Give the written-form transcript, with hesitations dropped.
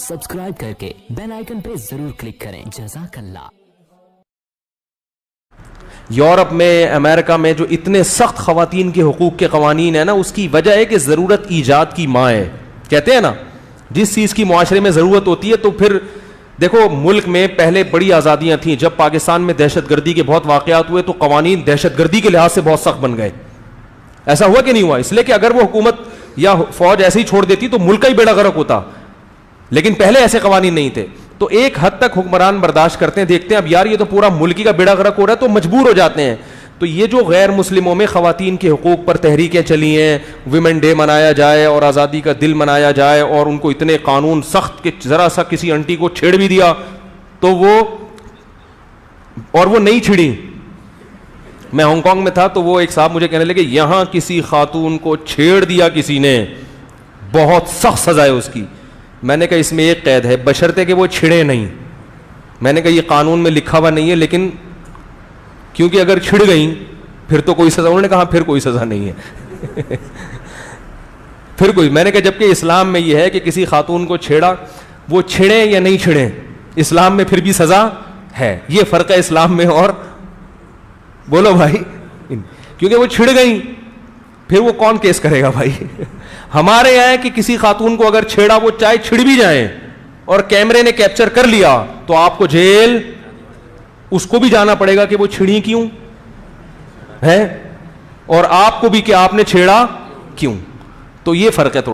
Subscribe करके bell icon पे जरूर क्लिक करें। जज़ाकल्लाह। यूरोप में, अमेरिका में जो इतने सख्त ख़वातीन के हुकूक के कवानीन है ना, उसकी वजह है कि ज़रूरत ईजाद की माँ है। कहते हैं ना, जिस चीज़ की मुआशरे में ज़रूरत होती है, तो फिर देखो मुल्क में पहले बड़ी आज़ादियाँ थीं, जब पाकिस्तान में दहशत गर्दी के बहुत वाक़यात हुए तो कवानीन दहशत गर्दी के लिहाज से बहुत सख्त बन गए। ऐसा हुआ कि नहीं हुआ? इसलिए कि अगर वो हुकूमत या फौज ऐसे ही छोड़ देती तो मुल्क का ही बेड़ा गर्क होता, लेकिन पहले ऐसे कवानीन नहीं थे। तो एक हद तक हुक्मरान बर्दाश्त करते हैं, देखते हैं अब यार ये तो पूरा मुल्क ही का बेड़ा गर्क हो रहा है, तो मजबूर हो जाते हैं। तो ये जो गैर मुस्लिमों में ख़वातीन के हुकूक पर तहरीकें चली हैं, विमेन डे मनाया जाए और आज़ादी का दिल मनाया जाए, और उनको इतने कानून सख्त कि ज़रा सा किसी आंटी को छेड़ भी दिया तो वो नहीं छिड़ी। मैं हांगकांग में था तो वो एक साहब मुझे कहने लगे, यहाँ किसी खातून को छेड़ दिया किसी ने, बहुत सख्त सज़ा है उसकी। मैंने कहा इसमें एक कैद है, बशर्ते कि वो छिड़े नहीं। मैंने कहा ये कानून में लिखा हुआ नहीं है, लेकिन क्योंकि अगर छिड़ गई फिर तो कोई सज़ा, उन्होंने कहा फिर कोई सज़ा नहीं है फिर कोई। मैंने कहा जबकि इस्लाम में ये है कि किसी खातून को छेड़ा, वो छिड़े या नहीं छिड़े, इस्लाम में फिर भी सज़ा है। ये फ़र्क है इस्लाम में और, बोलो भाई, क्योंकि वो छिड़ गई फिर वो कौन केस करेगा भाई हमारे यहाँ है कि किसी खातून को अगर छेड़ा, वो चाहे छिड़ भी जाए और कैमरे ने कैप्चर कर लिया तो आपको जेल, उसको भी जाना पड़ेगा कि वो छिड़ी क्यों है, और आपको भी कि आपने छेड़ा क्यों। तो ये फर्क है।